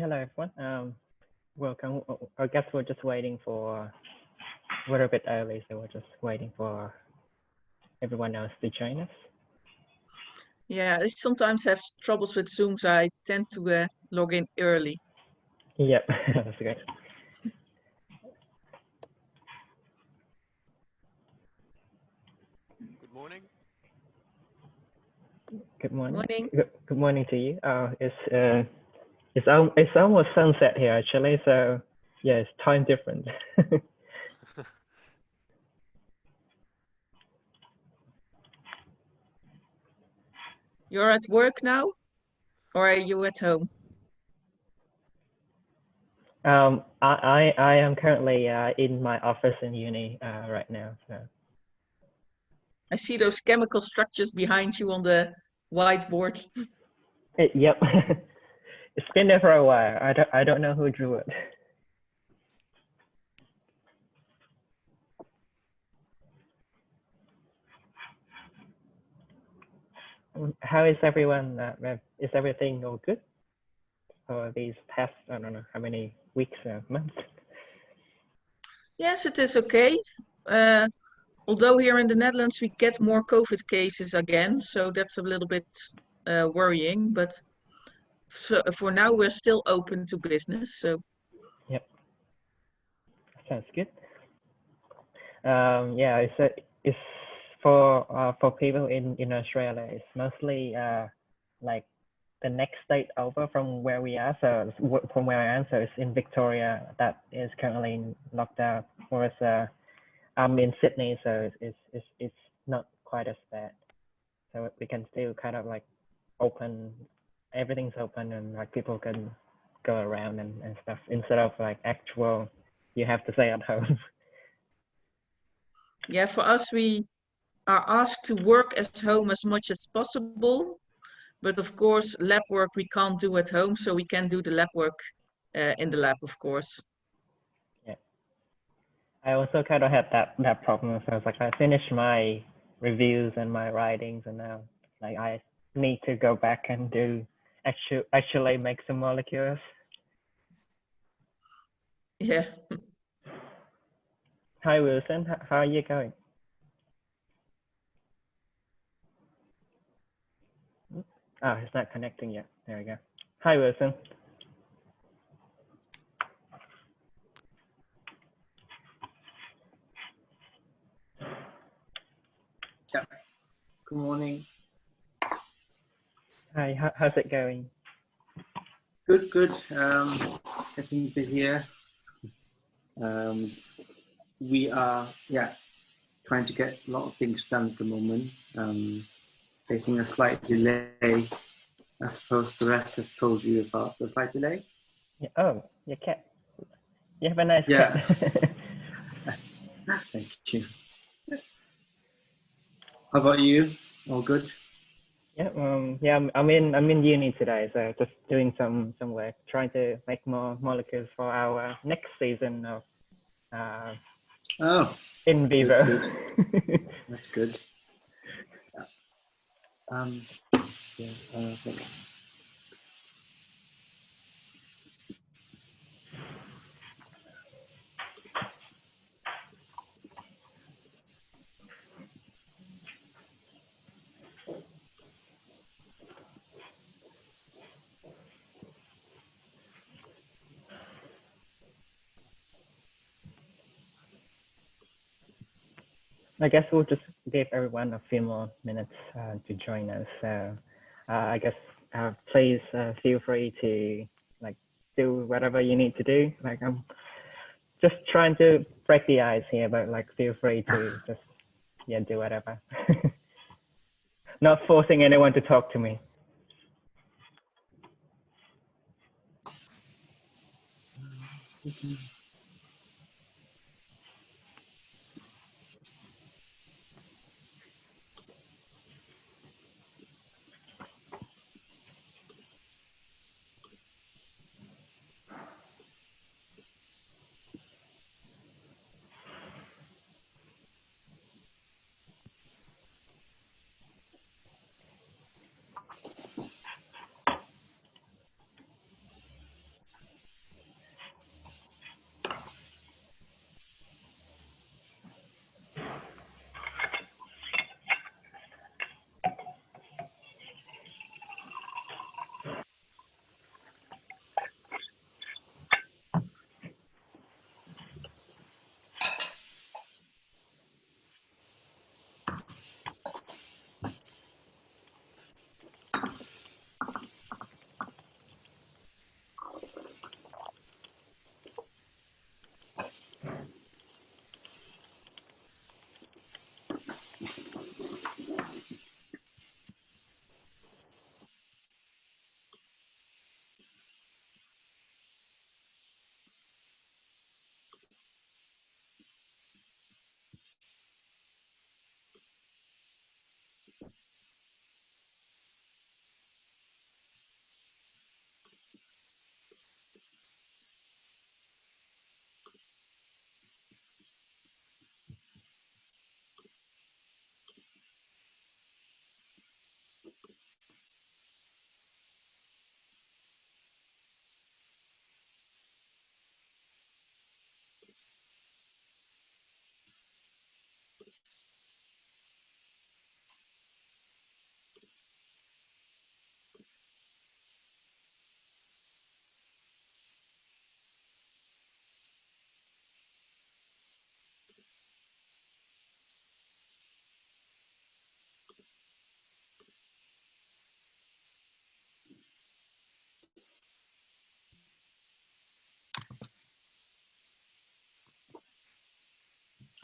Hello, everyone. Welcome. I guess we're just waiting for, we're a bit early, so we're just waiting for everyone else to join us. Yeah, I sometimes have troubles with Zoom, so I tend to log in early. Yep, that's great. Good morning. Good morning. Morning. Good morning to you. It's almost sunset here actually, so yeah, it's time different. You're at work now, or are you at home? I am currently in my office in uni right now. So. I see those chemical structures behind you on the whiteboard. Yep, it's been there for a while. I don't know who drew it. How is everyone? Is everything all good for these past, I don't know how many weeks or months? Yes, it is okay. Although here in the Netherlands we get more COVID cases again, so that's a little bit worrying. But for now we're still open to business. So. Yep, sounds good. Yeah, it's for people in Australia. It's mostly like the next state over from where we are. So from where I am, so it's in Victoria that is currently in lockdown. Whereas I'm in Sydney, so it's not quite as bad. So we can still kind of like open, everything's open, and like people can go around and stuff instead of like actual you have to stay at home. Yeah, for us, we are asked to work at home as much as possible. But of course, lab work we can't do at home, so we can do the lab work in the lab, of course. Yeah. I also kind of had that problem. So I was like, I finished my reviews and my writings, and now like I need to go back and do actually make some molecules. Yeah. Hi Wilson, how are you going? Oh, it's not connecting yet. There we go. Hi Wilson. Yeah. Good morning. Hi, how's it going? Good, good. Getting busier. We are, trying to get a lot of things done at the moment. Facing a slight delay. I suppose the rest have told you about the slight delay. Yeah, oh, your cat. You have a nice cat. Thank you. How about you? All good? Yeah, yeah. I'm in uni today, so just doing some work, trying to make more molecules for our next season of in vivo. That's good. Yeah. Okay. I guess we'll just give everyone a few more minutes to join us. So I guess please feel free to like do whatever you need to do. Like I'm just trying to break the ice here, but like feel free to just do whatever. Not forcing anyone to talk to me.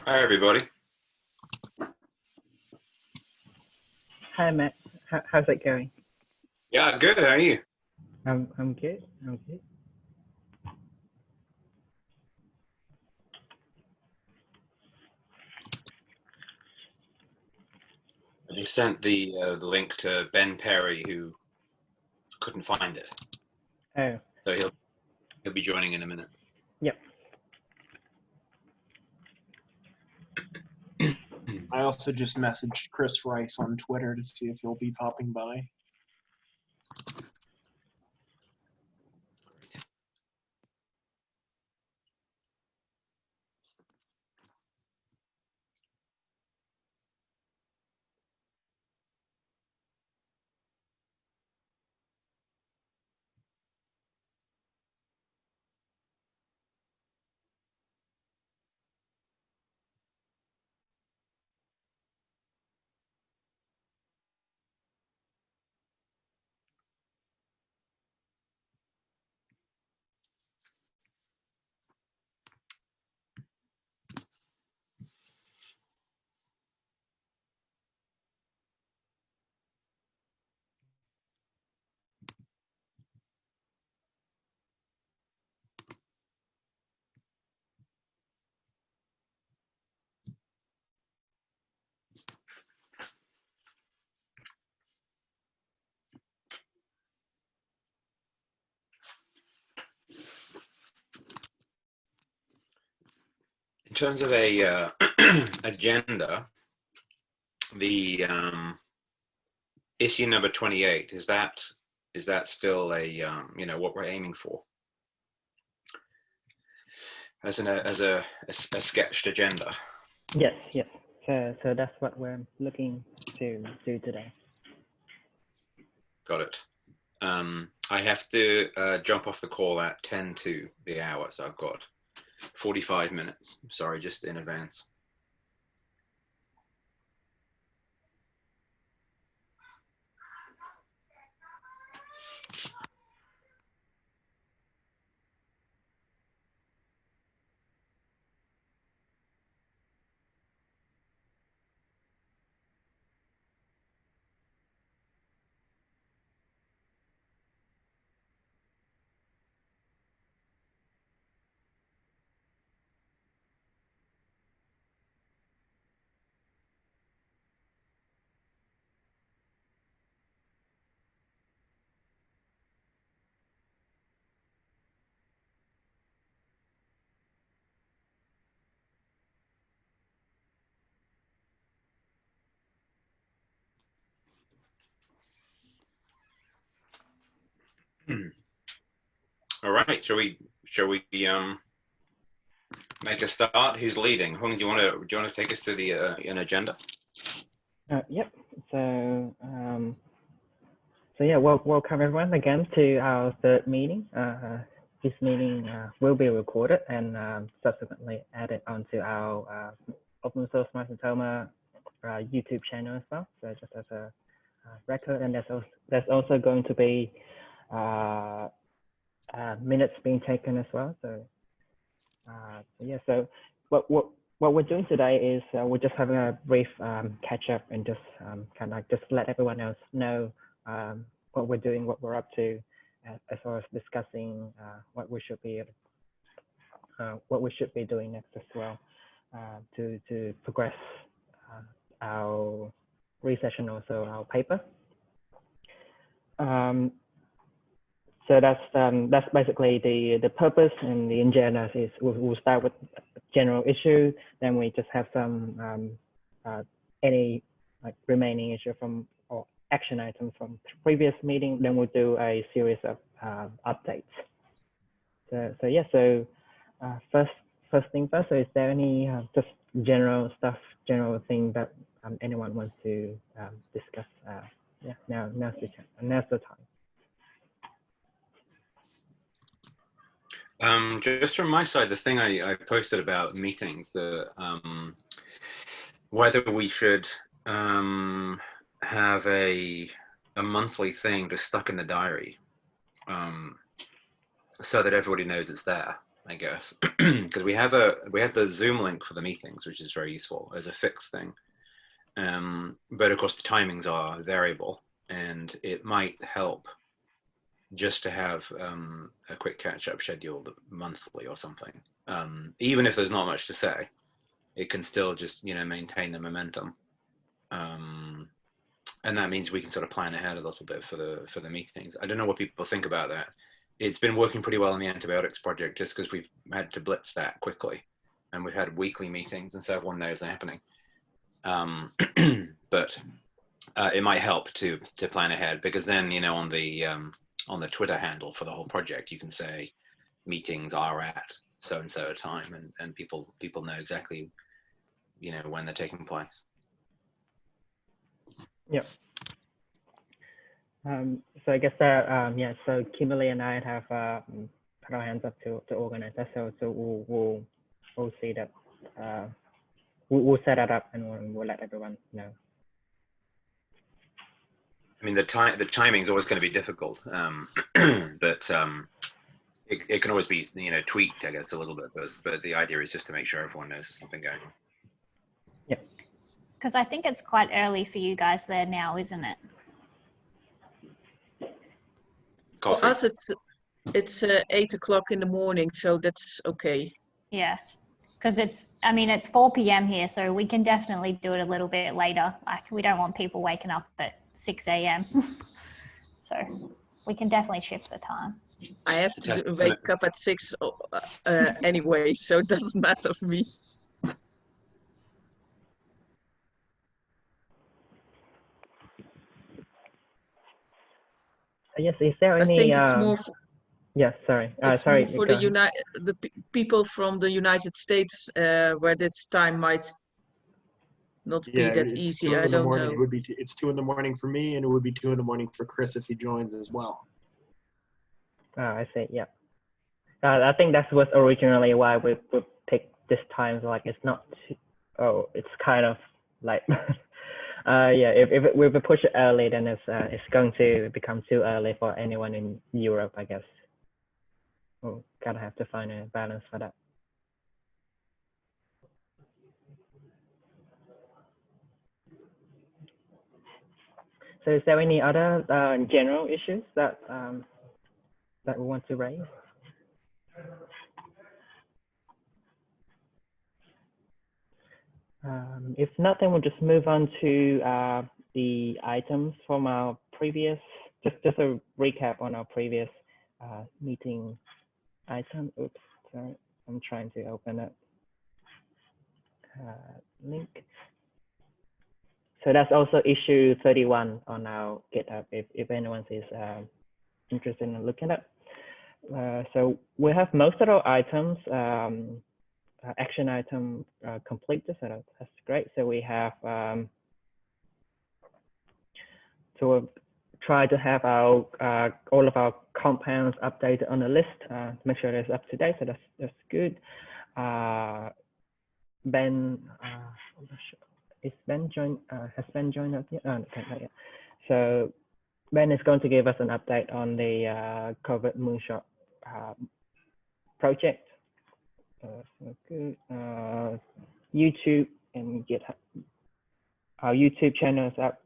Hi, everybody. Hi Matt, how's it going? Yeah, good. How are you? I'm good. I'm good. I just sent the link to Ben Perry, who couldn't find it. Oh. So he'll be joining in a minute. Yep. I also just messaged Chris Rice on Twitter to see if he'll be popping by. In terms of a agenda, the issue number 28 is that still a what we're aiming for as a sketched agenda? Yes. Yes. So that's what we're looking to do today. Got it. I have to jump off the call at 10 to the hour, so I've got 45 minutes. Sorry, just in advance. All right, shall we make a start? Who's leading? Hung, do you want to take us through the an agenda? Yep. So yeah, welcome everyone again to our third meeting. This meeting will be recorded and subsequently added onto our open source Mycetoma YouTube channel as well. So just as a record, and there's also going to be minutes being taken as well. So yeah, so what we're doing today is we're just having a brief catch up and just kind of like just let everyone else know what we're doing, what we're up to, as well as discussing what we should be doing next as well to progress our research and also our paper. So that's basically the purpose and the agenda. Is we'll start with general issue, then we just have some any like remaining issue from or action items from previous meeting. Then we'll do a series of updates. So yeah. So first thing first. So is there any just general thing that anyone wants to discuss? Yeah. Now's the time. Just from my side, the thing I posted about meetings, whether we should have a monthly thing just stuck in the diary, so that everybody knows it's there, I guess, because we have the Zoom link for the meetings, which is very useful as a fixed thing. But of course the timings are variable, and it might help just to have a quick catch-up scheduled monthly or something. Even if there's not much to say, it can still just maintain the momentum, and that means we can sort of plan ahead a little bit for the meetings. I don't know what people think about that. It's been working pretty well in the antibiotics project just because we've had to blitz that quickly, and we've had weekly meetings, and so everyone knows they're happening. But it might help to plan ahead, because then on the Twitter handle for the whole project, you can say meetings are at so and so a time, and people know exactly when they're taking place. Yeah. So I guess that yeah. So Kimberly and I have put our hands up to organize that. So we'll see that we'll set that up, and we'll let everyone know. I mean, the timing is always going to be difficult, but it can always be tweaked, I guess, a little bit. But the idea is just to make sure everyone knows there's something going on. Yeah. Because I think it's quite early for you guys there now, isn't it? Coffee. For us, it's 8 o'clock in the morning, so that's okay. Yeah, because it's 4 p.m. here, so we can definitely do it a little bit later. Like, we don't want people waking up at 6 a.m. So we can definitely shift the time. I have to wake up at 6 anyway, so it doesn't matter for me. Yes. Is there any? I think it's more. Yes. Sorry. It's sorry. more for the people from the United States, where this time might not be that easy. I don't know. It would be it's 2 in the morning for me, and it would be 2 in the morning for Chris if he joins as well. Oh, I see. Yeah. I think that was originally why we picked this time. So like, it's not. It's kind of like. Yeah. If we push it early, then it's going to become too early for anyone in Europe, I guess. We'll gotta have to find a balance for that. So is there any other general issues that we want to raise? If not, then we'll just move on to the items from our previous, just a recap on our previous meeting item. Oops, sorry, I'm trying to open it. Link. So that's also issue 31 on our GitHub, if anyone is interested in looking at. So we have most of our items, action item completed, so that's great. So we have to try to have our all of our compounds updated on the list, make sure it's up to date. So that's good. Ben, is Ben joined? Has Ben joined us yet? Oh, okay, not yet. So Ben is going to give us an update on the COVID moonshot project. So good. YouTube and GitHub. Our YouTube channel is up.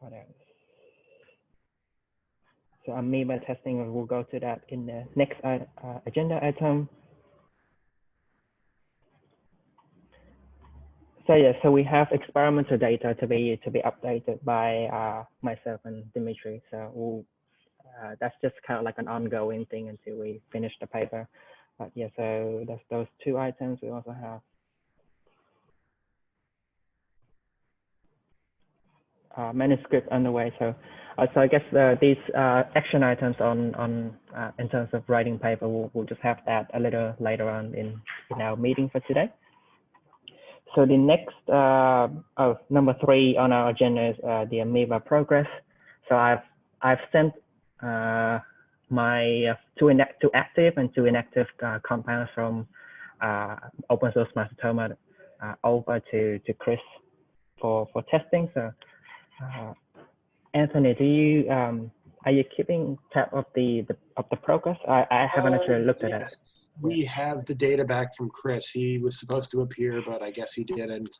What else? So amoeba testing, we'll go to that in the next agenda item. So yeah, so we have experimental data to be updated by myself and Dimitri. So we'll, that's just kind of like an ongoing thing until we finish the paper. But yeah, so that's those two items. We also have manuscript underway. So I guess these action items on in terms of writing paper, we'll just have that a little later on in our meeting for today. So the next, number 3 on our agenda is the amoeba progress. So I've sent my two active and 2 inactive compounds from open source mycetoma over to Chris for testing. So Anthony, do you are you keeping tab of the progress? I haven't actually looked at it. We have the data back from Chris. He was supposed to appear, but I guess he didn't.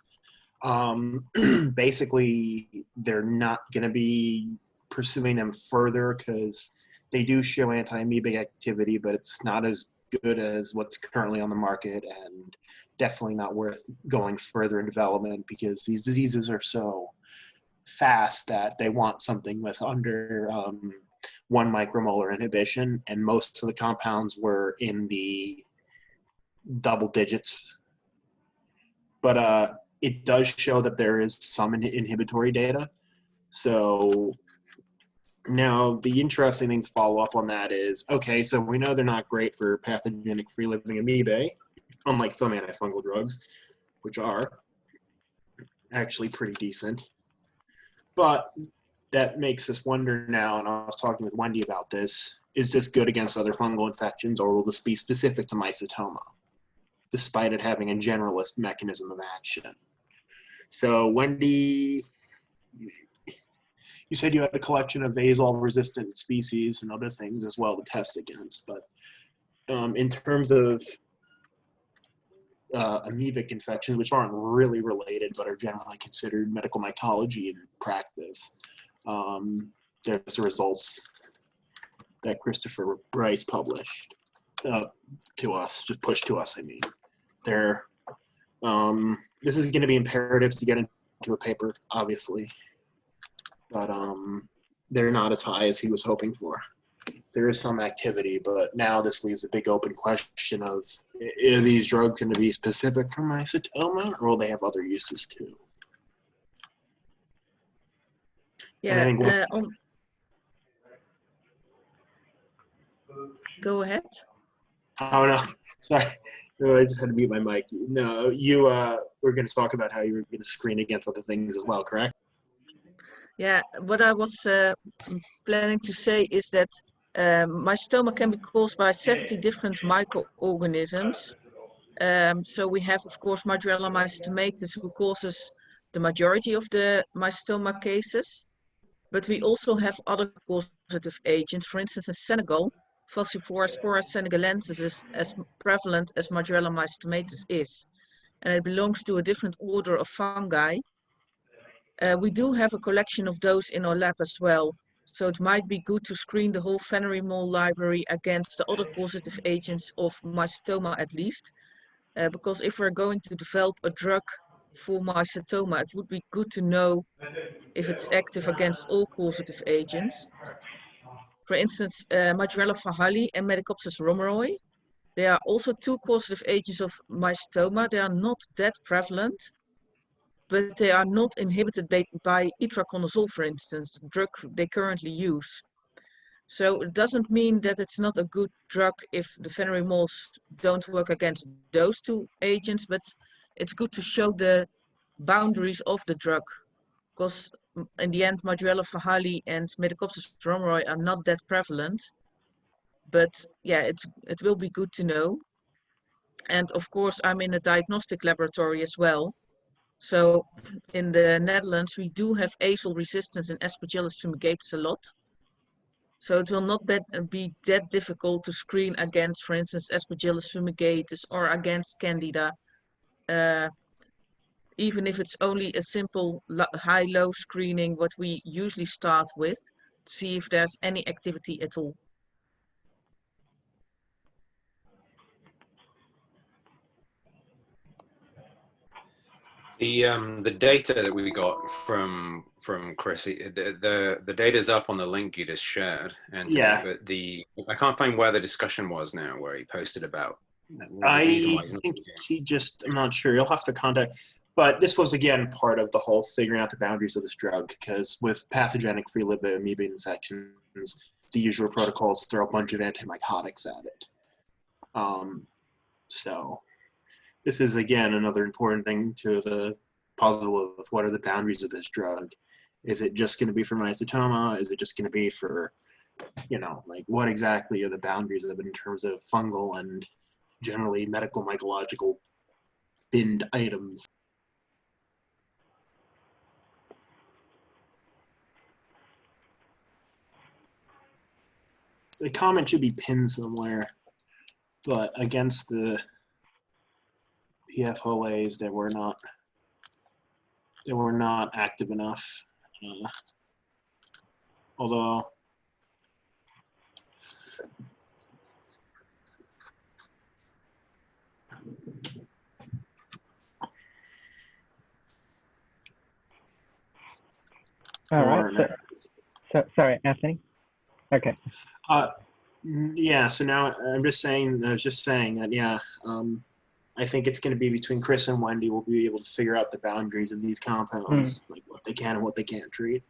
Basically, they're not going to be pursuing them further because they do show anti-amoebic activity, but it's not as good as what's currently on the market, and definitely not worth going further in development because these diseases are so fast that they want something with under 1 micromolar inhibition, and most of the compounds were in the double digits. But it does show that there is some inhibitory data. So now the interesting thing to follow up on that is, okay, so we know they're not great for pathogenic free-living amoebae, unlike some antifungal drugs, which are actually pretty decent. But that makes us wonder now, and I was talking with Wendy about this, is this good against other fungal infections, or will this be specific to mycetoma, despite it having a generalist mechanism of action? So Wendy, you said you had a collection of azole-resistant species and other things as well to test against, but in terms of amoebic infections, which aren't really related but are generally considered medical mycology in practice, there's the results that Christopher Rice published to us, just pushed to us, I mean. They're, this is going to be imperative to get into a paper, obviously, but they're not as high as he was hoping for. There is some activity, but now this leaves a big open question of, are these drugs going to be specific for mycetoma, or will they have other uses too? Yeah, go ahead. Oh, no, sorry. No, I just had to mute my mic. No, you were going to talk about how you were going to screen against other things as well, correct? Yeah, what I was planning to say is that mycetoma can be caused by 70 different microorganisms. So we have, of course, Madurella mycetomatis, who causes the majority of the mycetoma cases. But we also have other causative agents. For instance, in Senegal, Falciparum senegalensis is as prevalent as Madurella mycetomatis is. And it belongs to a different order of fungi. We do have a collection of those in our lab as well. So it might be good to screen the whole Venery mole library against the other causative agents of mycetoma at least. Because if we're going to develop a drug for mycetoma, it would be good to know if it's active against all causative agents. For instance, Madurella fahali and Medicopsis romeroi, they are also 2 causative agents of mycetoma. They are not that prevalent, but they are not inhibited by itraconazole, for instance, the drug they currently use. So it doesn't mean that it's not a good drug if the venery moths don't work against those two agents, but it's good to show the boundaries of the drug, because in the end, Madurella fahali and Metacopsis dromoroi are not that prevalent. But yeah, it will be good to know. And of course, I'm in a diagnostic laboratory as well. So in the Netherlands, we do have azole resistance in Aspergillus fumigatus a lot. So it will not be that difficult to screen against, for instance, Aspergillus fumigatus or against Candida, even if it's only a simple high-low screening, what we usually start with, to see if there's any activity at all. The data that we got from Chris, the data's up on the link you just shared, Anthony. Yeah. But I can't find where the discussion was now, where he posted about. I think he just, I'm not sure. You'll have to contact. But this was, again, part of the whole figuring out the boundaries of this drug, because with pathogenic free liver amoeba infections, the usual protocols throw a bunch of antimycotics at it. So this is, again, another important thing to the puzzle of what are the boundaries of this drug. Is it just going to be for mycetoma? Is it just going to be for, you know, like what exactly are the boundaries of it in terms of fungal and generally medical mycological binned items? The comment should be pinned somewhere, but against the PFOAs, they were not active enough. Although All right. So sorry, Anthony. Okay. Yeah. So now I'm just saying. I was just saying that. Yeah. I think it's going to be between Chris and Wendy. We'll be able to figure out the boundaries of these compounds, like what they can and what they can't treat.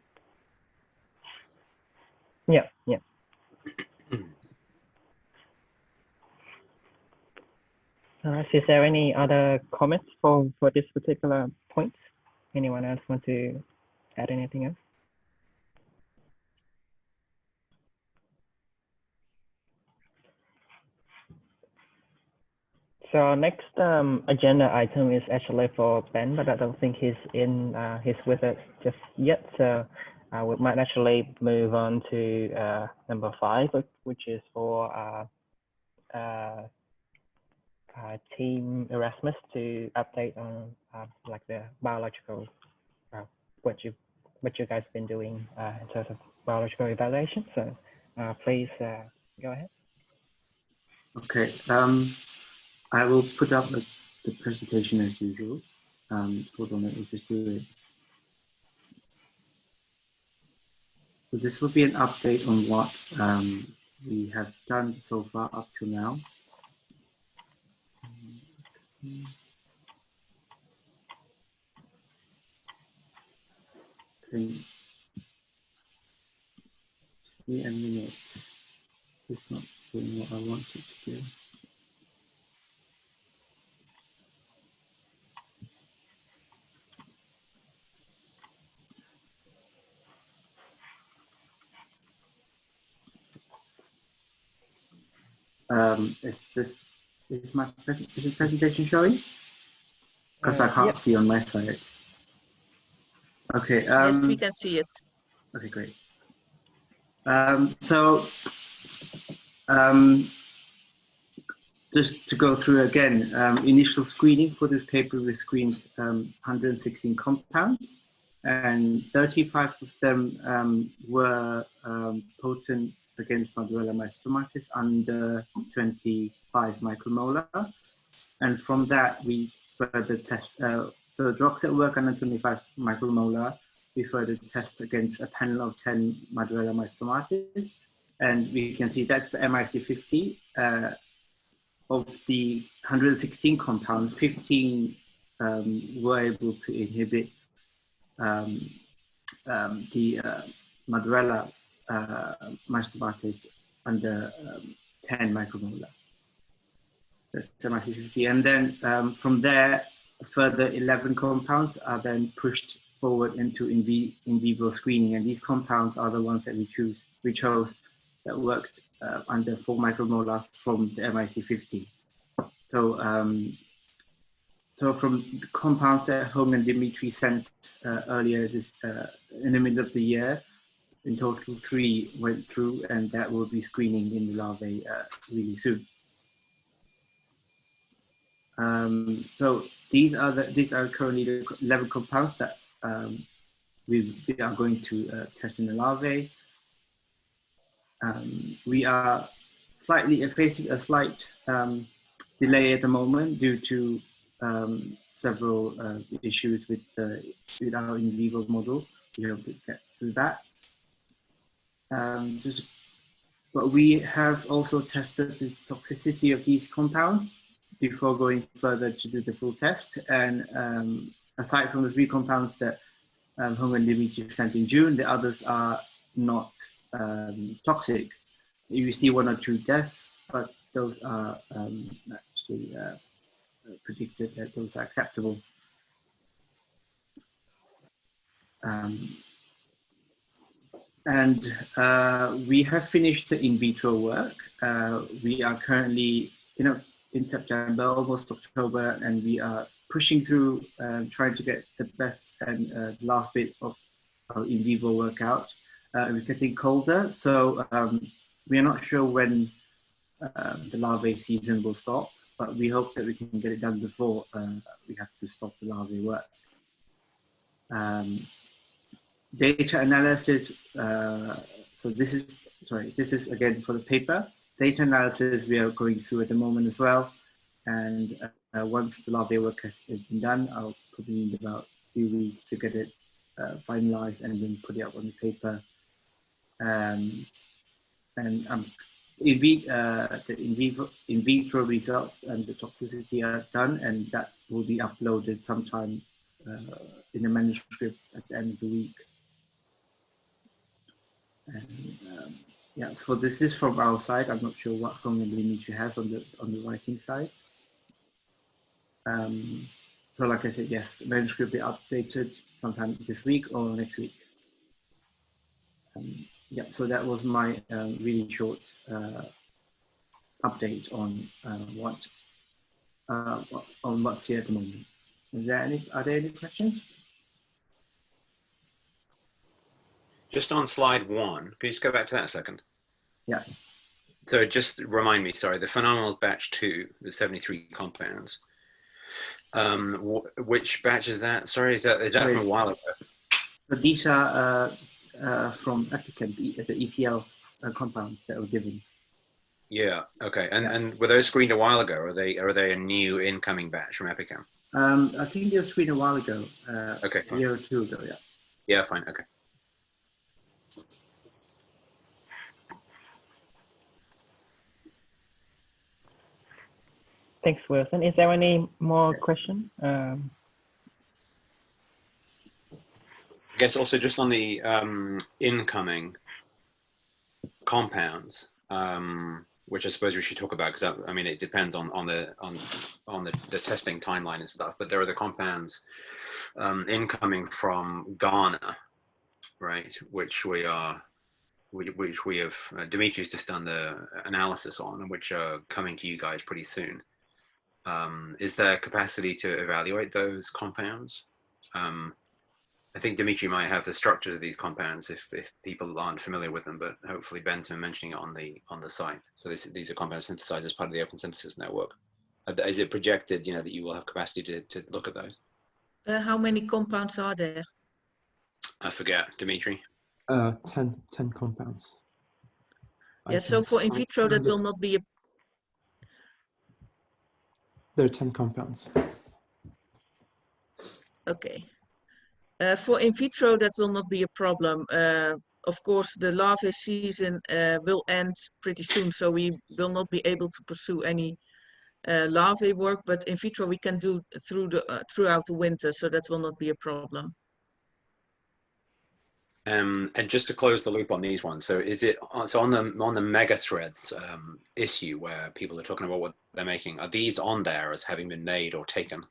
Yeah. Yeah. Is there any other comments for this particular point? Anyone else want to add anything else? So our next agenda item is actually for Ben, but I don't think he's with us just yet. So we might actually move on to number 5, which is for Team Erasmus to update on like the biological what you guys been doing in terms of biological evaluation. So please go ahead. Okay. I will put up the presentation as usual. Hold on, let me just do it. So this will be an update on what we have done so far up to now. Give me a minute. It's not doing what I want it to do. Is my presentation showing? Because I can't see on my side. Okay. Yes, we can see it. Okay, great. Just to go through again, initial screening for this paper, we screened 116 compounds, and 35 of them were potent against Madurella mycetomatis under 25 micromolar. And from that, we further test, so drugs that work under 25 micromolar, we further test against a panel of 10 Madurella mycetomatis. And we can see that's the MIC50. Of the 116 compounds, 15 were able to inhibit the Madurella mycetomatis under 10 micromolar. That's 10 and then from there, a further 11 compounds are then pushed forward into in vivo screening, and these compounds are the ones that we chose that worked under 4 micromolars from the MyC50. So, so from the compounds that Hong and Dimitri sent earlier this in the middle of the year, in total 3 went through, and that will be screening in the larvae really soon. So these are currently the 11 compounds that we are going to test in the larvae. We are facing a slight delay at the moment due to several issues with our in vivo model. We hope to get through that. But we have also tested the toxicity of these compounds before going further to do the full test. And aside from the 3 compounds that Hong and Dimitri sent in June, the others are not toxic. You see 1 or 2 deaths, but those are actually predicted that those are acceptable. And we have finished the in vitro work. We are currently, in September, almost October, and we are pushing through, trying to get the best and last bit of our in vivo workout. We're getting colder, so we are not sure when the larvae season will stop, but we hope that we can get it done before we have to stop the larvae work. Data analysis, so this is again for the paper. Data analysis we are going through at the moment as well. And once the larvae work has been done, I'll probably need about a few weeks to get it finalized and then put it up on the paper. And the in vitro results and the toxicity are done, and that will be uploaded sometime in the manuscript at the end of the week. And yeah, so this is from our side. I'm not sure what Hong and Dimitri has on the writing side. So like I said, yes, the manuscript will be updated sometime this week or next week. Yeah, so that was my really short update on what's here at the moment. Are there any questions? Just on slide 1, can you just go back to that a second? Yeah. So just remind me, sorry, the phenomenal batch 2, the 73 compounds. Which batch is that? Sorry, is that from a while ago? So these are from applicant, the EPL compounds that were given. Yeah. Okay. And were those screened a while ago? Or are they a new incoming batch from Epicam? I think they were screened a while ago. Okay. A year or 2 ago. Yeah. Yeah. Fine. Okay. Thanks, Wilson. Is there any more question? I guess also just on the incoming compounds, which I suppose we should talk about, because I mean it depends on the testing timeline and stuff. But there are the compounds incoming from Ghana, right? Which we have Dimitri's just done the analysis on, and which are coming to you guys pretty soon. Is there capacity to evaluate those compounds? I think Dimitri might have the structures of these compounds if people aren't familiar with them, but hopefully Ben's been mentioning it on the site. So these are compounds synthesized as part of the Open Synthesis Network. Is it projected, that you will have capacity to look at those? How many compounds are there? I forget, Dimitri. 10 compounds. Yeah, so for in vitro, that will not be a... There are 10 compounds. Okay. For in vitro, that will not be a problem. Of course, the larvae season will end pretty soon, so we will not be able to pursue any larvae work, but in vitro we can do throughout the winter, so that will not be a problem. And just to close the loop on these ones, so is it so on the mega threads issue where people are talking about what they're making? Are these on there as having been made or taken?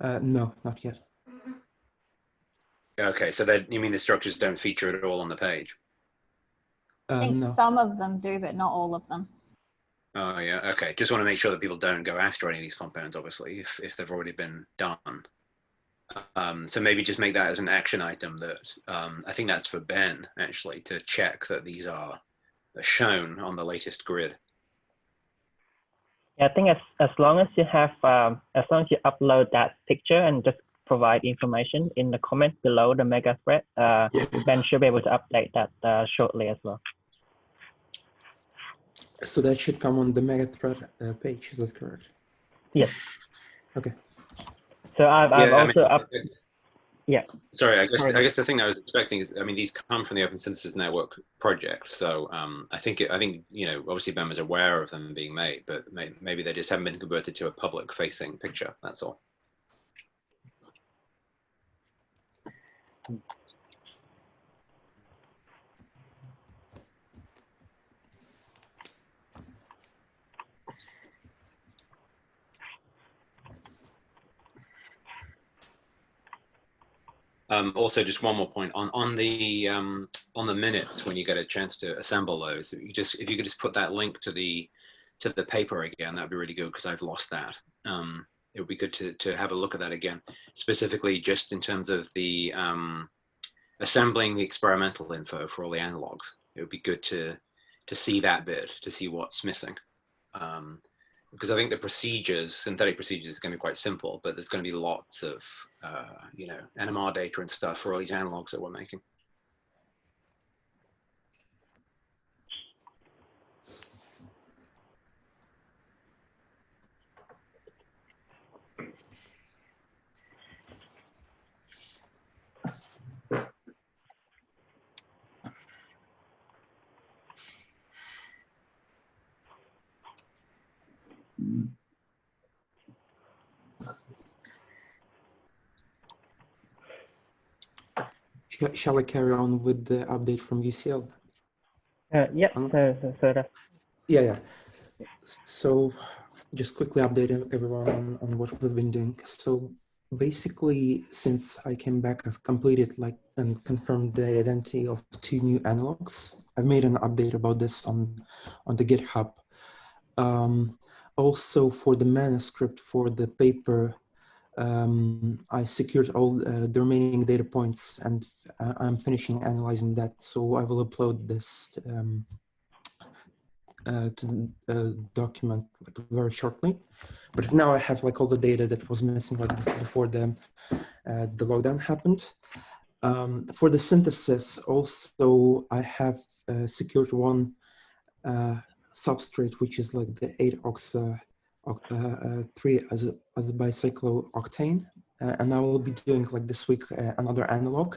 No, not yet. Okay, so that you mean the structures don't feature at all on the page? I think No. some of them do, but not all of them. Oh yeah, okay. Just want to make sure that people don't go after any of these compounds, obviously, if they've already been done. So maybe just make that as an action item that I think that's for Ben actually to check that these are shown on the latest grid. Yeah, I think as long as you have as long as you upload that picture and just provide information in the comment below the mega thread, Ben should be able to update that shortly as well. So that should come on the mega thread page. Is that correct? Yes. Okay. So I've also yeah. Sorry, I guess the thing I was expecting is, I mean, these come from the Open Synthesis Network project, so I think you know, obviously Ben was aware of them being made, but maybe they just haven't been converted to a public-facing picture. That's all. Also, just one more point on the minutes when you get a chance to assemble those. If you could just put that link to the paper again, that'd be really good because I've lost that. It would be good to have a look at that again, specifically just in terms of the assembling the experimental info for all the analogs. It would be good to see that bit, to see what's missing. Because I think the procedures, synthetic procedures, is going to be quite simple, but there's going to be lots of, you know, NMR data and stuff for all these analogs that we're making. Shall I carry on with the update from UCL? Yeah. So that's Yeah. So just quickly update everyone on what we've been doing. So basically, since I came back, I've completed and confirmed the identity of 2 new analogs. I've made an update about this on the GitHub. Also, for the manuscript for the paper, I secured all the remaining data points, and I'm finishing analyzing that. So I will upload this to the document very shortly. But now I have all the data that was missing before the lockdown happened. For the synthesis, also I have secured one substrate, which is the 8-oxa 3 as a bicyclooctane, and I will be doing this week another analog.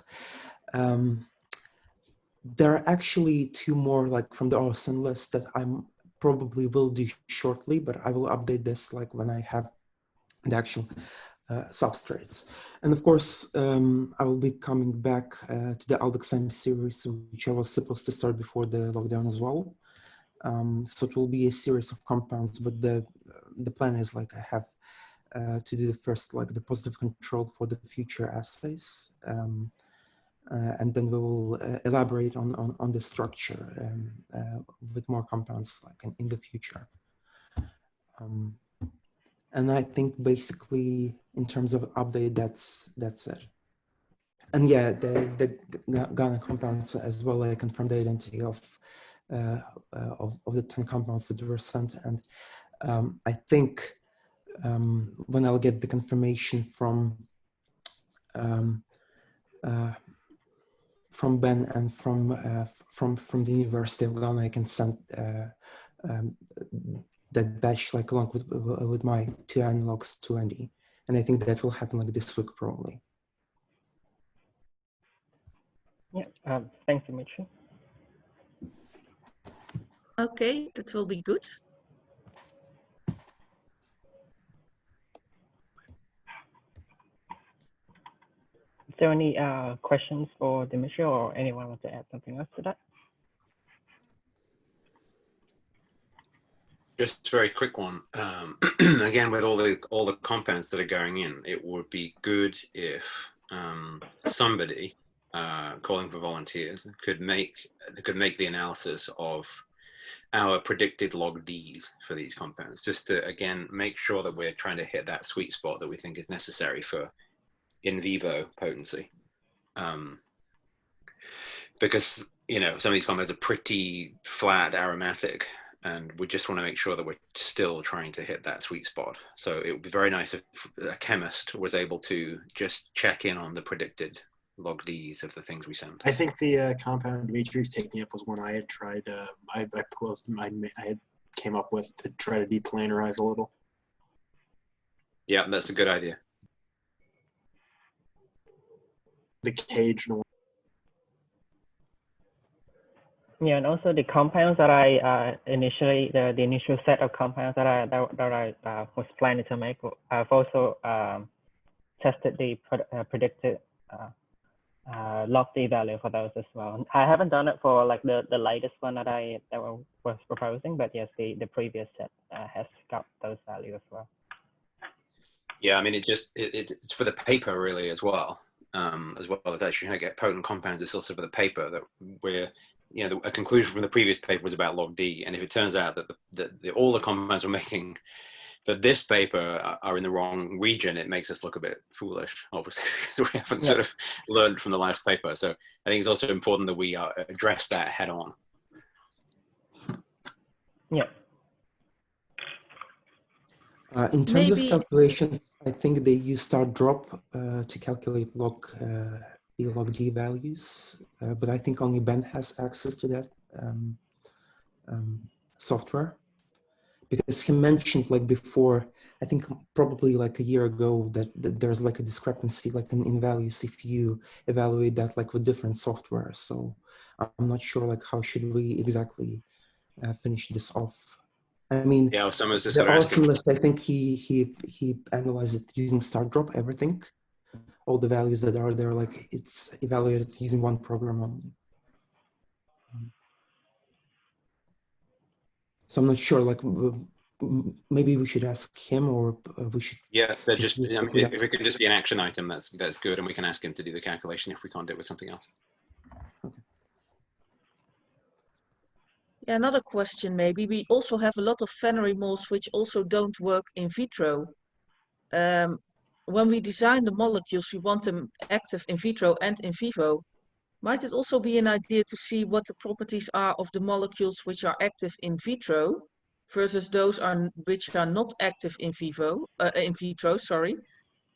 There are actually 2 more from the OSN list that I'm probably will do shortly, but I will update this when I have the actual substrates. And of course, I will be coming back to the aldoxime series, which I was supposed to start before the lockdown as well. So it will be a series of compounds, but the plan is I have to do the first the positive control for the future assays, and then we will elaborate on the structure with more compounds in the future. And I think basically in terms of update, that's it. And yeah, the Ghana compounds as well. I confirmed the identity of the 10 compounds that were sent, and I think when I'll get the confirmation from Ben and from the University of Ghana, I can send that batch along with my 2 analogs to Andy, and I think that will happen this week probably. yeah. Thanks, Dimitri. Okay, that will be good. there any questions for Dimitri, or anyone want to add something else to that? Just a very quick one. Again, with all the compounds that are going in, it would be good if somebody calling for volunteers could make the analysis of our predicted log Ds for these compounds, just to again make sure that we're trying to hit that sweet spot that we think is necessary for in vivo potency. Because some of these compounds are pretty flat aromatic, and we just want to make sure that we're still trying to hit that sweet spot. So it would be very nice if a chemist was able to just check in on the predicted log Ds of the things we send. I think the compound Dimitri's taking up was one I had tried. I had came up with to try to deplanarize a little. Yeah, that's a good idea. The cage. Yeah, and also the compounds that I initially, the initial set of compounds that I was planning to make, I've also tested the predicted log D value for those as well. I haven't done it for like the latest one that I was proposing, but yes, the previous set has got those values as well. Yeah, I mean, it's for the paper really as well as actually trying to get potent compounds. It's also for the paper that we're, a conclusion from the previous paper was about log D, and if it turns out that all the compounds we're making for this paper are in the wrong region, it makes us look a bit foolish, obviously, because we haven't sort of learned from the last paper. So I think it's also important that we address that head on. Yeah. In terms of calculations, I think they use start drop to calculate the log D values, but I think only Ben has access to that software, because he mentioned like before, I think probably like a year ago, that there's like a discrepancy like in values if you evaluate that like with different software. So I'm not sure like how should we exactly finish this off. I mean, yeah, someone's just the awesome list, I think he analyzed it using start drop, everything. All the values that are there, like it's evaluated using one program only. So I'm not sure, like maybe we should ask him, or we should. Yeah, if it could just be an action item, that's good, and we can ask him to do the calculation if we can't do it with something else. Okay. Yeah, another question maybe. We also have a lot of Fennery moles which also don't work in vitro. When we design the molecules, we want them active in vitro and in vivo. Might it also be an idea to see what the properties are of the molecules which are active in vitro versus those which are not active in vitro,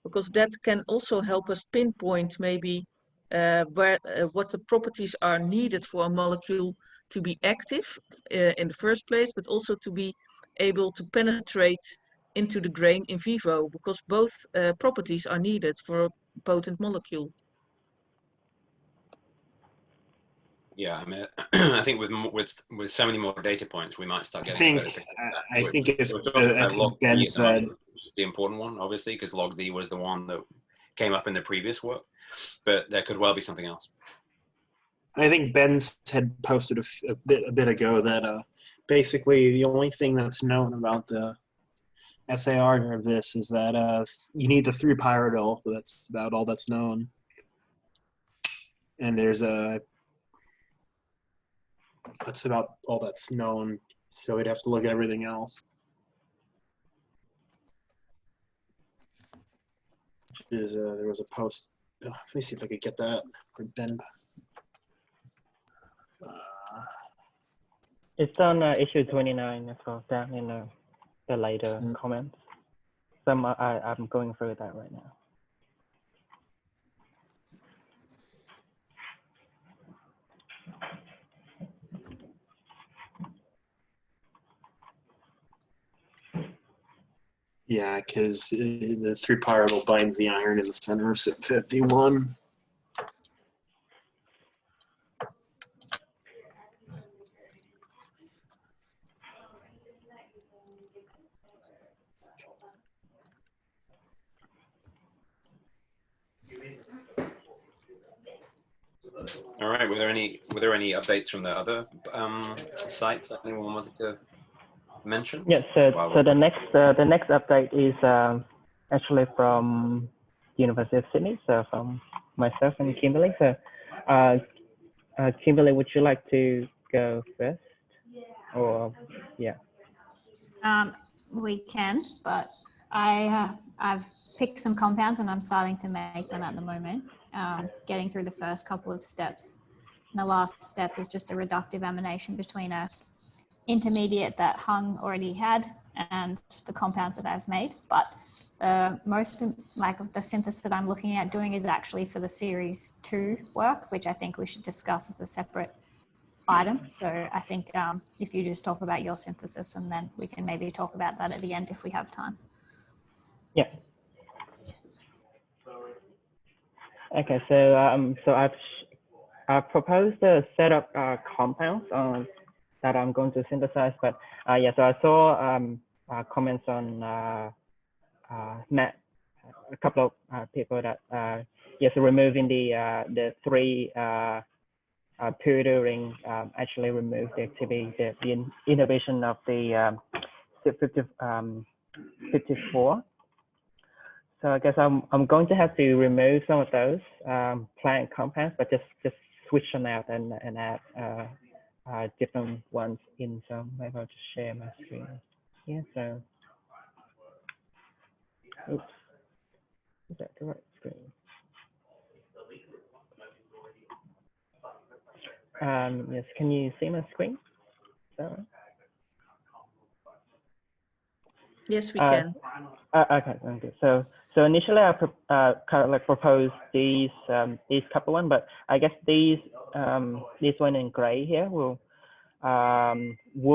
because that can also help us pinpoint maybe what the properties are needed for a molecule to be active in the first place, but also to be able to penetrate into the grain in vivo, because both properties are needed for a potent molecule. Yeah, I mean, I think with so many more data points, we might start getting a better picture. I think if log Ben D said the important one, obviously, because log D was the one that came up in the previous work, but there could well be something else. I think Ben had posted a bit ago that basically the only thing that's known about the SAR of this is that you need the 3-pyridol, but that's about all that's known. And that's about all that's known, so we'd have to look at everything else. There was a post. Let me see if I could get that for Ben. It's on issue 29 as well, down in the later comments. So I'm going through that right now. Yeah, because the 3-pyridol binds the iron in the center of CYP51. All right. Were there any updates from the other sites that anyone wanted to mention? Yes. So the next update is actually from University of Sydney. So from myself and Kimberly. So Kimberly, would you like to go first? Or yeah. We can, but I've picked some compounds and I'm starting to make them at the moment. Getting through the first couple of steps. And the last step is just a reductive amination between a intermediate that Hung already had and the compounds that I've made. But most of the synthesis that I'm looking at doing is actually for the series 2 work, which I think we should discuss as a separate item. So I think if you just talk about your synthesis, and then we can maybe talk about that at the end if we have time. Yeah. Okay. So I've proposed a set of compounds that I'm going to synthesize. But yeah, so I saw comments on Matt, a couple of people that yes, removing the 3 purity ring actually remove the activity, the inhibition of the 54. So I guess I'm going to have to remove some of those plant compounds, but just switch them out and add different ones in. So maybe I'll just share my screen. Yeah. So, oops, is that the right screen? Yes. Can you see my screen? Is that right? Yes, we can. Okay, okay. So initially I kind of like proposed these couple one, but I guess these this one in gray here will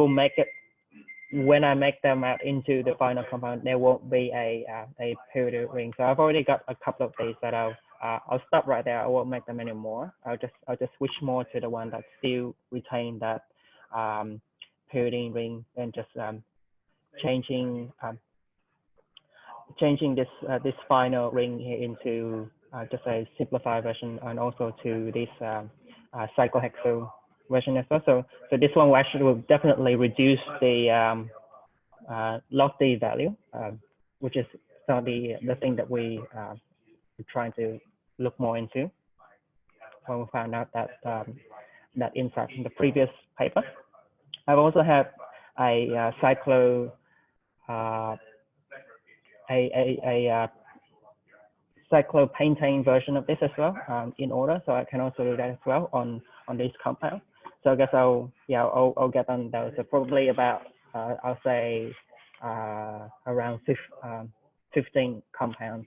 make it, when I make them out into the final compound, there won't be a purity ring. So I've already got a couple of these that I'll stop right there. I won't make them anymore. I'll just switch more to the one that still retain that purity ring, and just changing this final ring here into just a simplified version, and also to this cyclohexyl version as well. So this one will definitely reduce the log D value, which is some of the thing that we are trying to look more into when we found out that that insight from the previous paper. I've also had a cyclopentane version of this as well in order, so I can also do that as well on this compound. So I guess I'll get on those. So probably about I'll say around 15 compounds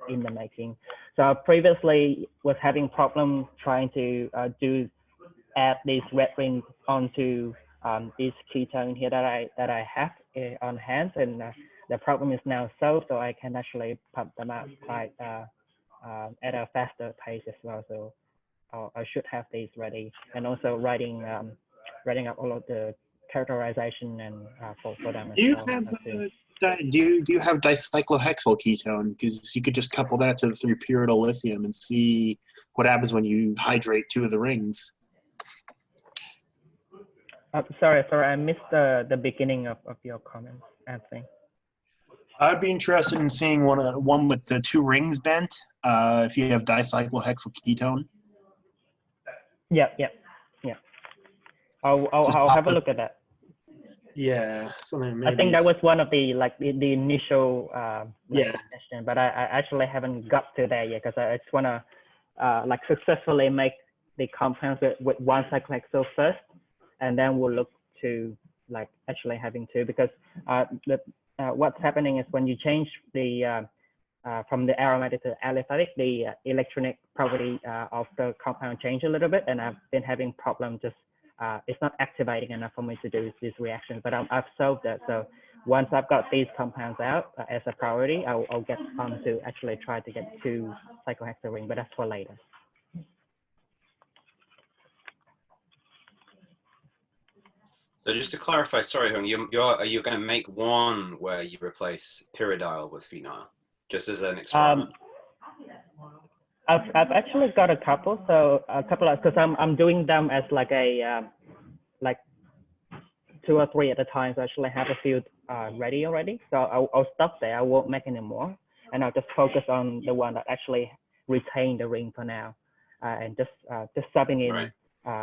in the making. So I previously was having problems trying to add these red rings onto this ketone here that I have on hand, and the problem is now solved, so I can actually pump them out quite at a faster pace as well. So I should have these ready, and also writing up all of the characterization and for them. Do you have dicyclohexyl ketone? Because you could just couple that to the 3-pyridyl lithium and see what happens when you hydrate 2 of the rings. Sorry, I missed the beginning of your comments, Anthony. I'd be interested in seeing one with the 2 rings bent. If you have dicyclohexyl ketone. Yeah. I'll have a look at that. Yeah, something. Maybe I think that was one of the the initial yeah. question, but I actually haven't got to that yet, because I just want to successfully make the compounds with 1 cyclohexyl first, and then we'll look to actually having 2, because what's happening is when you change the from the aromatic to aliphatic, the electronic property of the compound change a little bit, and I've been having problems just it's not activating enough for me to do these reactions, but I've solved that. So once I've got these compounds out as a priority, I'll get on to actually try to get 2 cyclohexyl ring, but that's for later. So just to clarify, sorry, Hung, are you going to make one where you replace pyridyl with phenyl, just as an experiment? I've actually got a couple. So a couple of, because I'm doing them as like a like 2 or 3 at a time. So I actually have a few ready already. So I'll stop there. I won't make any more, and I'll just focus on the one that actually retain the ring for now, and just subbing in Right.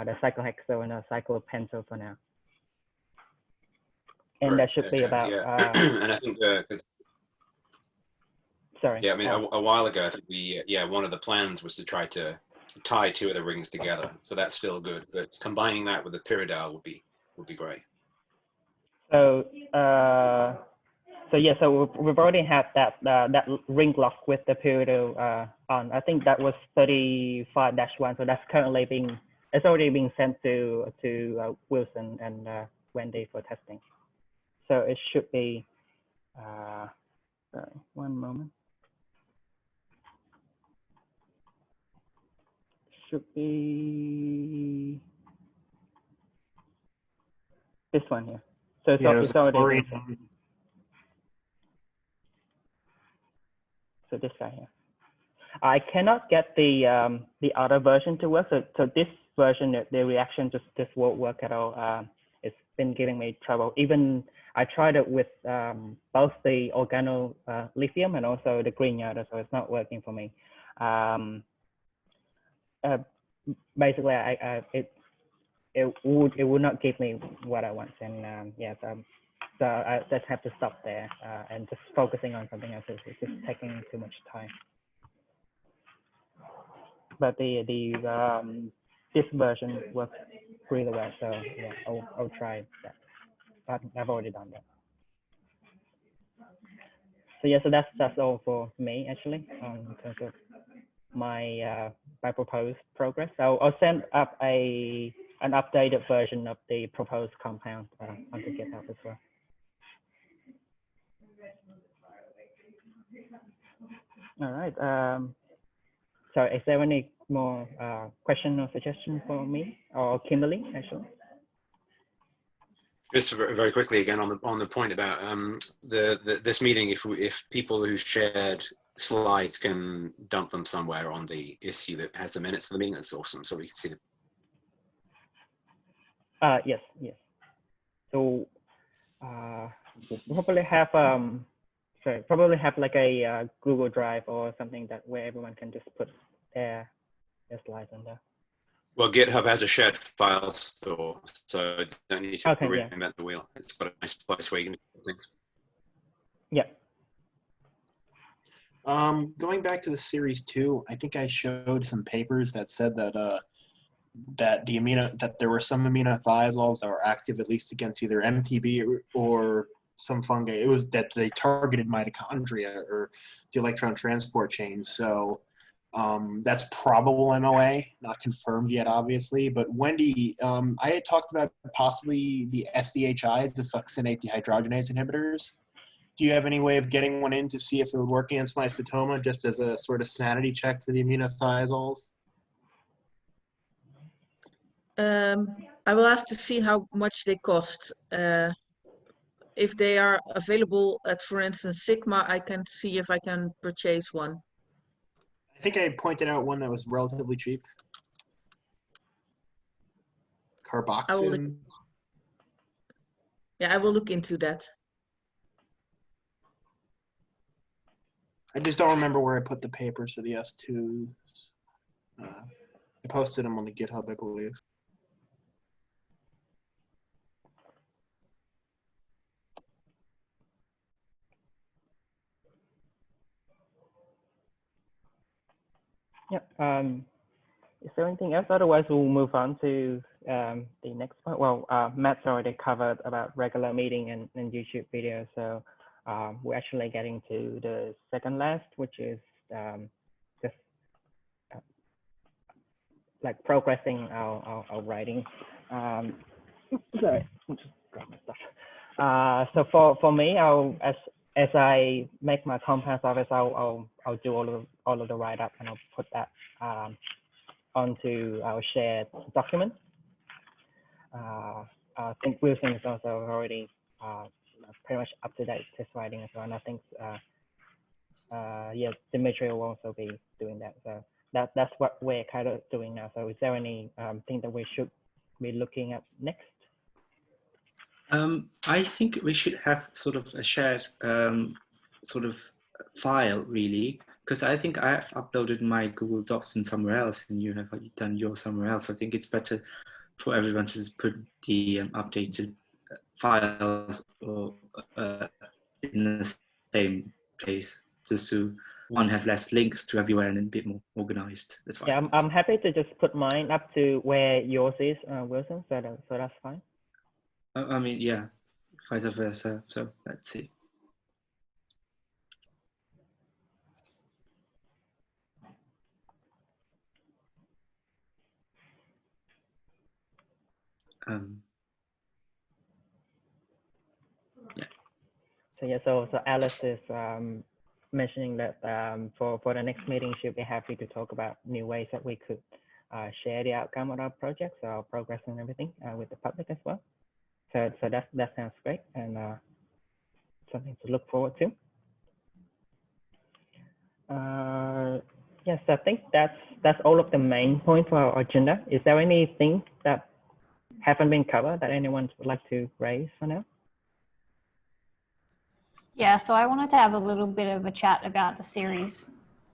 the cyclohexyl and the cyclopentyl for now. And Right, that should be okay, about. yeah. And I think because Sorry. yeah, I mean a while ago, I think one of the plans was to try to tie 2 of the rings together. So that's still good, but combining that with the pyridile would be great. So yeah, so we've already had that that ring lock with the pyridile on. I think that was 35-1. So that's currently it's already being sent to Wilson and Wendy for testing. So it should be. Sorry, one moment. Should be this one here. So it's already. So this guy here. I cannot get the other version to work. So this version, the reaction just won't work at all. It's been giving me trouble. Even I tried it with both the organo lithium and also the green yada, so it's not working for me. Basically, it would not give me what I want, and yeah, so I just have to stop there and just focusing on something else. It's just taking too much time. But this version works really well, so yeah, I'll try that. I've already done that. So yeah, so that's all for me actually in terms of my proposed progress. So I'll send up an updated version of the proposed compound onto GitHub as well. All right. So is there any more question or suggestion for me or Kimberly actually? Just very quickly again on the point about this meeting, if people who shared slides can dump them somewhere on the issue that has the minutes of the meeting, that's awesome. So we can see them. Yes. So we'll probably have like a Google Drive or something that where everyone can just put their slides in there. Well, GitHub has a shared file store, so you don't need to reinvent the wheel. It's got a nice place where you can do things. Yeah. Going back to the series 2, I think I showed some papers that said that that there were some aminothiazoles that were active at least against either MTB or some fungi. It was that they targeted mitochondria or the electron transport chain. So that's probable MOA, not confirmed yet, obviously. But Wendy, I had talked about possibly the SDHIs, the succinate dehydrogenase inhibitors. Do you have any way of getting one in to see if it would work against mycetoma, just as a sort of sanity check for the aminothiazoles? I will have to see how much they cost. If they are available at, for instance, Sigma, I can see if I can purchase one. I think I pointed out one that was relatively cheap. Carboxin. I will look into that. I just don't remember where I put the papers for the S2s. I posted them on the GitHub, I believe. Yeah. Is there anything else? Otherwise, we'll move on to the next part. Well, Matt's already covered about regular meeting and YouTube videos. So we're actually getting to the second last, which is just like progressing our writing. Sorry, I'll just grab my stuff. So for me, as I make my compounds office, I'll do all of the write up and I'll put that onto our shared document. I think Wilson is also already pretty much up to date test writing as well, and I think yeah, Dimitri will also be doing that. So that's what we're kind of doing now. So is there any thing that we should be looking at next? I think we should have sort of a shared sort of file, really, because I think I have uploaded my Google Docs in somewhere else, and you have done yours somewhere else. I think it's better for everyone to just put the updated files or, in the same place, just to have less links to everywhere and a bit more organized. That's fine. Yeah, I'm happy to just put mine up to where yours is, Wilson. So that's fine. I mean, yeah, vice versa. So let's see. Yeah. So yeah, so Alice is mentioning that for the next meeting, she'll be happy to talk about new ways that we could share the outcome of our projects, our progress and everything with the public as well. So that sounds great, and something to look forward to. Yes, I think that's all of the main points for our agenda. Is there anything that haven't been covered that anyone would like to raise for now? Yeah, so I wanted to have a little bit of a chat about the series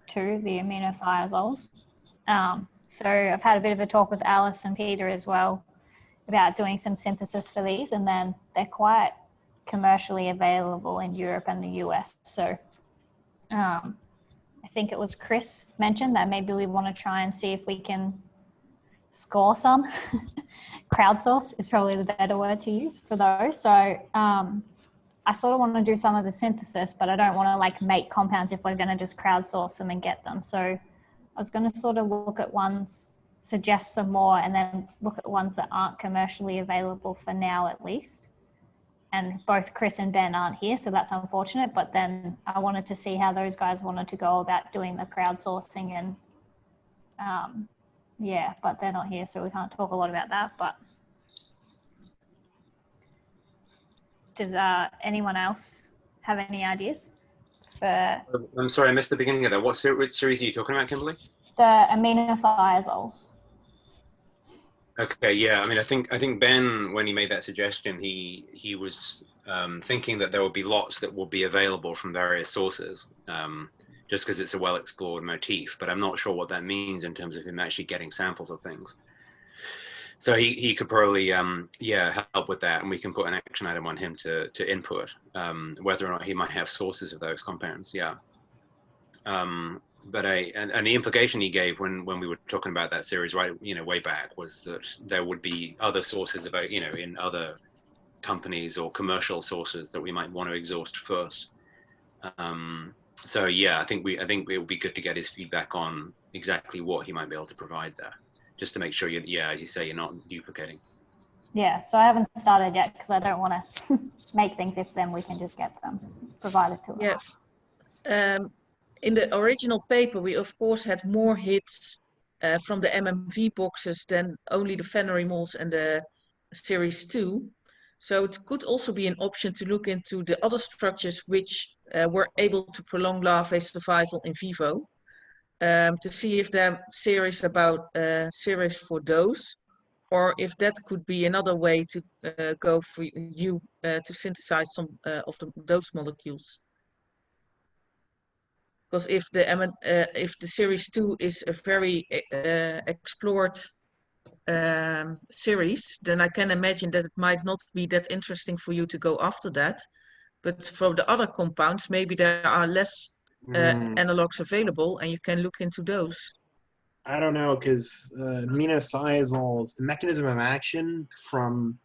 2, the aminothiazoles. So I've had a bit of a talk with Alice and Peter as well about doing some synthesis for these, and then they're quite commercially available in Europe and the US. So I think it was Chris mentioned that maybe we want to try and see if we can score some. Crowdsource is probably the better word to use for those. So I sort of want to do some of the synthesis, but I don't want to like make compounds if we're going to just crowdsource them and get them. So I was going to sort of look at ones, suggest some more, and then look at ones that aren't commercially available for now at least. And both Chris and Ben aren't here, so that's unfortunate. But then I wanted to see how those guys wanted to go about doing the crowdsourcing, and yeah, but they're not here, so we can't talk a lot about that. But does anyone else have any ideas for? I'm sorry, I missed the beginning of that. Which series are you talking about, Kimberly? The aminothiazoles. Okay, yeah. I mean, I think Ben, when he made that suggestion, he was thinking that there will be lots that will be available from various sources, just because it's a well-explored motif. But I'm not sure what that means in terms of him actually getting samples of things. So he could probably help with that, and we can put an action item on him to input whether or not he might have sources of those compounds. Yeah. But and the implication he gave when we were talking about that series, right, way back, was that there would be other sources about, in other companies or commercial sources that we might want to exhaust first. So yeah, I think it would be good to get his feedback on exactly what he might be able to provide there, just to make sure as you say, you're not duplicating. Yeah, so I haven't started yet because I don't want to make things if then we can just get them provided to us. Yeah. In the original paper, we of course had more hits from the MMV boxes than only the Fennery moles and the Series 2. So it could also be an option to look into the other structures which were able to prolong larvae survival in vivo, to see if there are series for those, or if that could be another way to go for you to synthesize some of those molecules. Because if the Series 2 is a very explored series, then I can imagine that it might not be that interesting for you to go after that. But for the other compounds, maybe there are less analogs available, and you can look into those. I don't know, because aminothiazoles, the mechanism of action from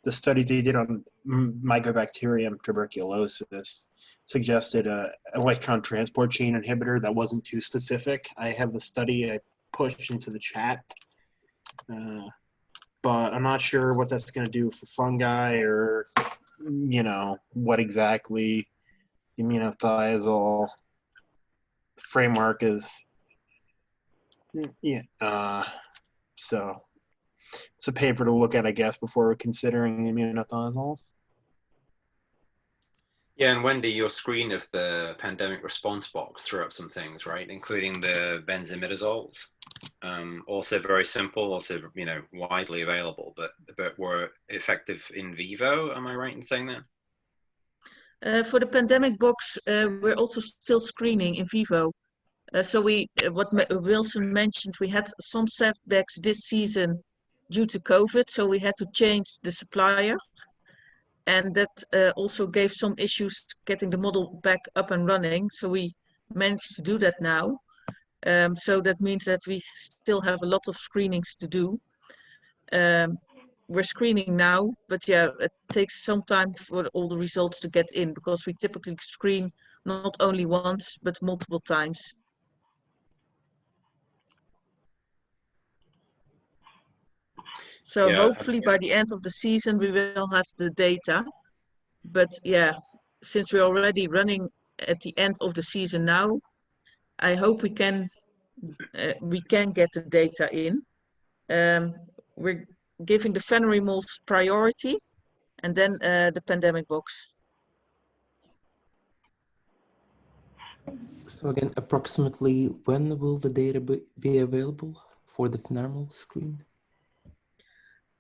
the studies they did on Mycobacterium tuberculosis suggested an electron transport chain inhibitor that wasn't too specific. I have the study I pushed into the chat, but I'm not sure what that's going to do for fungi, or what exactly the aminothiazole framework is. Yeah, so it's a paper to look at, I guess, before considering aminothiazoles. Yeah, and Wendy, your screen of the pandemic response box threw up some things, right? Including the benzimidazoles. Also very simple, also, you know, widely available, but were effective in vivo. Am I right in saying that? For the pandemic box, we're also still screening in vivo. So Wilson mentioned, we had some setbacks this season due to COVID, so we had to change the supplier. And that also gave some issues getting the model back up and running. So we managed to do that now. So that means that we still have a lot of screenings to do. We're screening now, but yeah, it takes some time for all the results to get in, because we typically screen not only once, but multiple times. So Yeah. hopefully by the end of the season, we will have the data. But yeah, since we're already running at the end of the season now, I hope we can get the data in. We're giving the Fennery moles priority, and then the pandemic box. So again, approximately when will the data be available for the normal screen?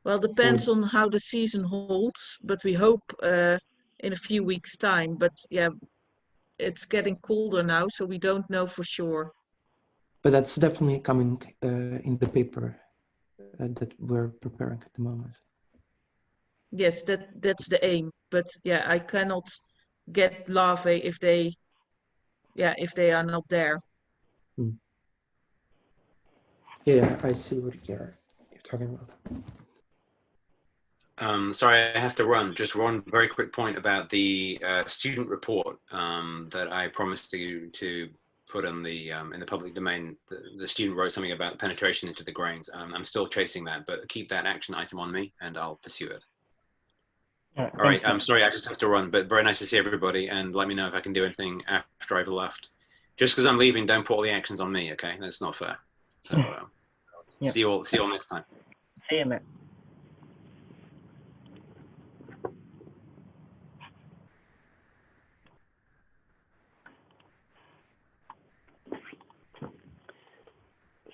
Well, depends on how the season holds, but we hope in a few weeks' time. But yeah, it's getting colder now, so we don't know for sure. But that's definitely coming in the paper that we're preparing at the moment. Yes, that's the aim. But yeah, I cannot get larvae if they are not there. Yeah, I see what you're talking about. Sorry, I have to run. Just one very quick point about the student report that I promised to put in the public domain. The student wrote something about penetration into the grains. I'm still chasing that, but keep that action item on me, and I'll pursue it. All right. I'm sorry, I just have to run, but very nice to see everybody, and let me know if I can do anything after I've left. Just because I'm leaving, don't put all the actions on me, okay? That's not fair. So Yep. see you all next time. See you, Matt.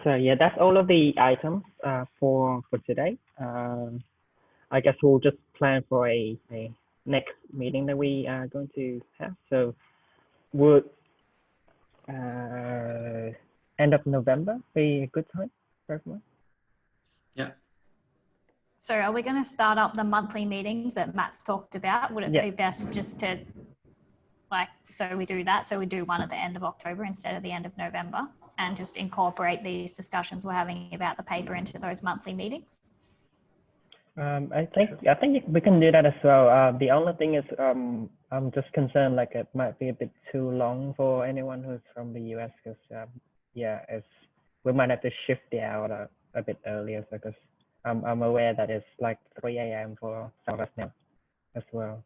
So yeah, that's all of the items for today. I guess we'll just plan for a next meeting that we are going to have. So would end of November be a good time for everyone? Yeah. So are we going to start up the monthly meetings that Matt's talked about? Would it be best just to, so we do that, so we do one at the end of October instead of the end of November, and just incorporate these discussions we're having about the paper into those monthly meetings? I think we can do that as well. The only thing is I'm just concerned like it might be a bit too long for anyone who's from the US, because we might have to shift the hour a bit earlier, because I'm aware that it's like 3 a.m. for some of us now as well.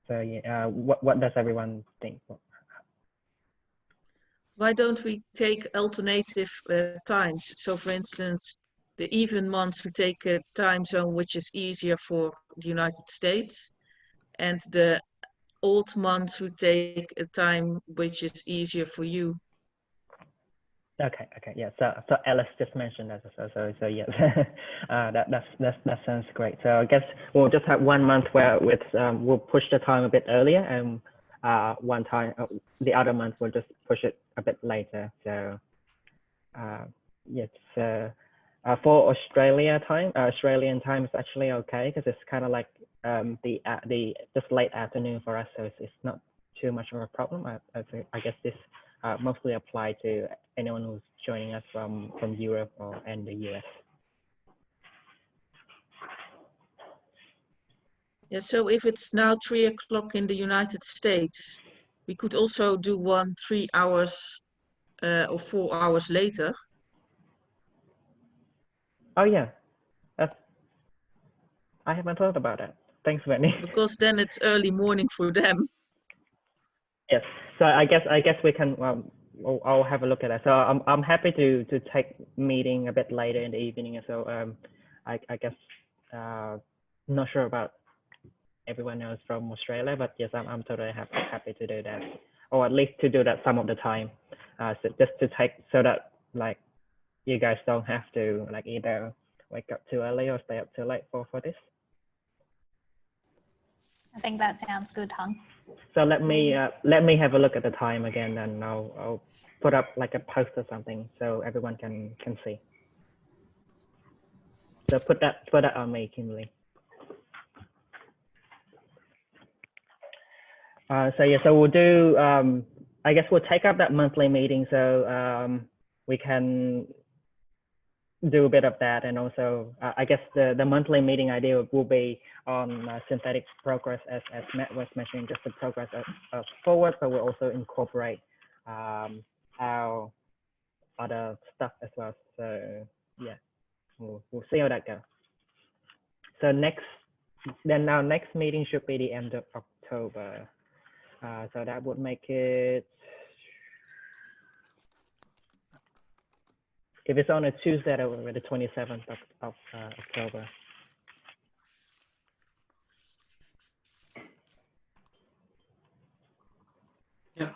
So yeah, what does everyone think? Why don't we take alternative times? So for instance, the even months we take a time zone which is easier for the United States, and the odd months we take a time which is easier for you. Okay, yeah. So Alice just mentioned that, so yeah, that sounds great. So I guess we'll just have 1 month where we'll push the time a bit earlier, and one time the other month we'll just push it a bit later. So yes, for Australian time is actually okay, because it's kind of like the just late afternoon for us, so it's not too much of a problem. I guess this mostly apply to anyone who's joining us from Europe and the US. Yeah, so if it's now 3 o'clock in the United States, we could also do one 3 hours or 4 hours later. Oh yeah, I haven't thought about that. Thanks, Wendy. Because then it's early morning for them. Yes, so I guess we can. I'll have a look at that. So I'm happy to take meeting a bit later in the evening. So I guess not sure about everyone else from Australia, but yes, I'm totally happy to do that, or at least to do that some of the time. So just to take, so that like you guys don't have to like either wake up too early or stay up too late for this. I think that sounds good, Hung. So let me have a look at the time again, and I'll put up like a post or something so everyone can see. So put that on me, Kimberly. So yeah, so we'll do. I guess we'll take up that monthly meeting, so we can do a bit of that, and also I guess the monthly meeting idea will be on synthetic progress, as Matt was mentioning, just the progress of forward, but we'll also incorporate our other stuff as well. So yeah, we'll see how that goes. So our next meeting should be the end of October. So that would make it, if it's on a Tuesday, that would be the 27th of October. Yeah.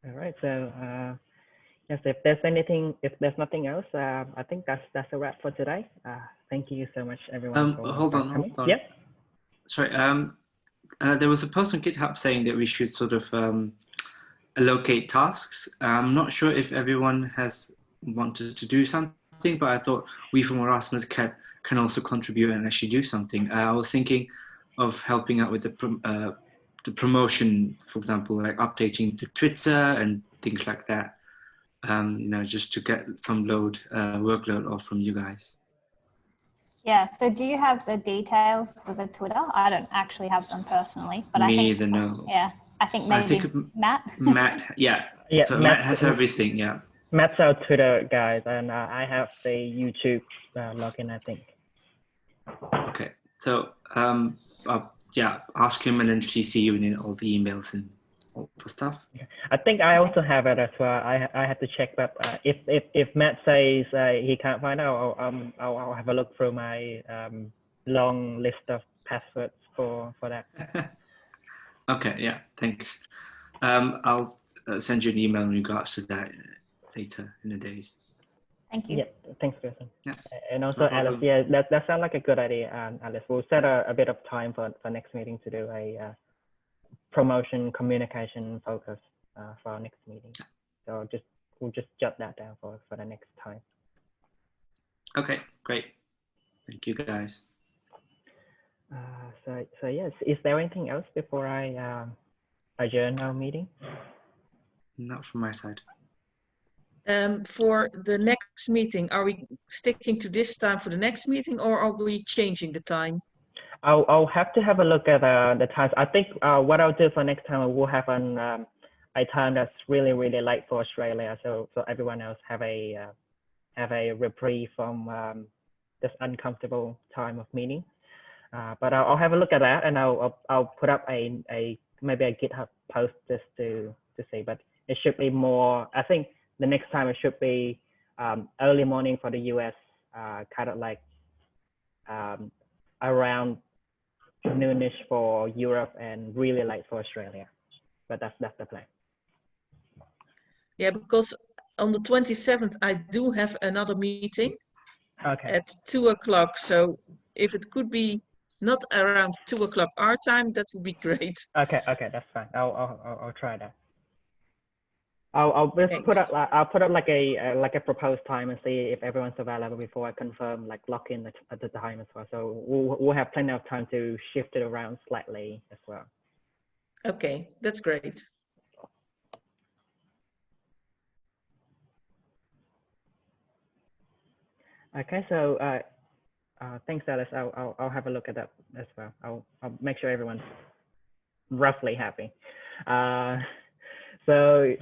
All right. So yes, if there's nothing else, I think that's a wrap for today. Thank you so much, everyone. Hold on. Yeah. Sorry. There was a post on GitHub saying that we should sort of allocate tasks. I'm not sure if everyone has wanted to do something, but I thought we from Erasmus can also contribute and actually do something. I was thinking of helping out with the promotion, for example, like updating to Twitter and things like that. You know, just to get some workload off from you guys. Yeah, so do you have the details for the Twitter? I don't actually have them personally, but Me neither, no. Yeah, I think maybe Matt. Matt, yeah. Yeah, so Matt has everything, yeah. Matt's our Twitter guys, and I have the YouTube login, I think. Okay, so yeah, ask him and then CC you in all the emails and all the stuff. I think I also have it as well. I have to check, but if Matt says he can't find out, I'll have a look through my long list of passwords for that. Okay, yeah, thanks. I'll send you an email in regards to that later in the days. Thank you. Yeah, thanks, Jason. Yeah. And also, No Alice, yeah, that sounds like a good idea. Alice, we'll set a bit of time for next meeting to do a promotion communication focus for our next meeting. So we'll just jot that down for the next time. Okay, great. Thank you, guys. So yes, is there anything else before I adjourn our meeting? Not from my side. For the next meeting, are we sticking to this time for the next meeting, or are we changing the time? I'll have to have a look at the times. I think what I'll do for next time, we'll have a time that's really late for Australia, so everyone else have a reprieve from this uncomfortable time of meeting. But I'll have a look at that, and I'll put up maybe a GitHub post just to see. But it should be more. I think the next time it should be early morning for the US, kind of like around noonish for Europe and really late for Australia. But that's the plan. Yeah, because on the 27th I do have another meeting at 2 o'clock. So if it could be not around 2 o'clock our time, that would be great. Okay, that's fine. I'll try that. I'll just put up like a proposed time and see if everyone's available before I confirm, like lock in the time as well. So we'll have plenty of time to shift it around slightly as well. Okay, that's great. Okay, so thanks, Alice. I'll have a look at that as well. I'll make sure everyone's roughly happy. So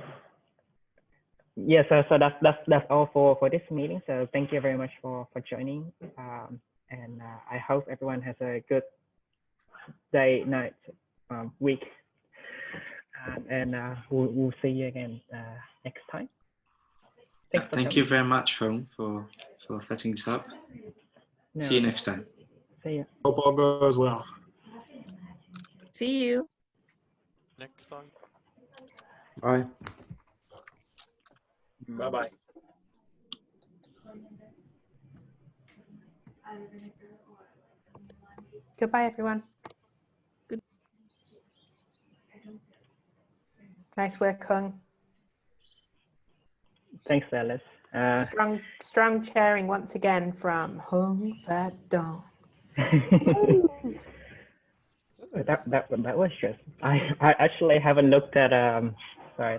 yeah, so that's all for this meeting. So thank you very much for joining, and I hope everyone has a good day, night, week. and we'll see you again next time. Thanks for Thank coming. you very much, Home, for setting this up. No, See you next time. See ya. Hope all goes well. See you. Next time. Bye. Bye-bye. Goodbye, everyone. Good. Nice work, Hung. Thanks, Alice. Strong chairing once again from Hung Fat Dong. that was just. I actually haven't looked at sorry.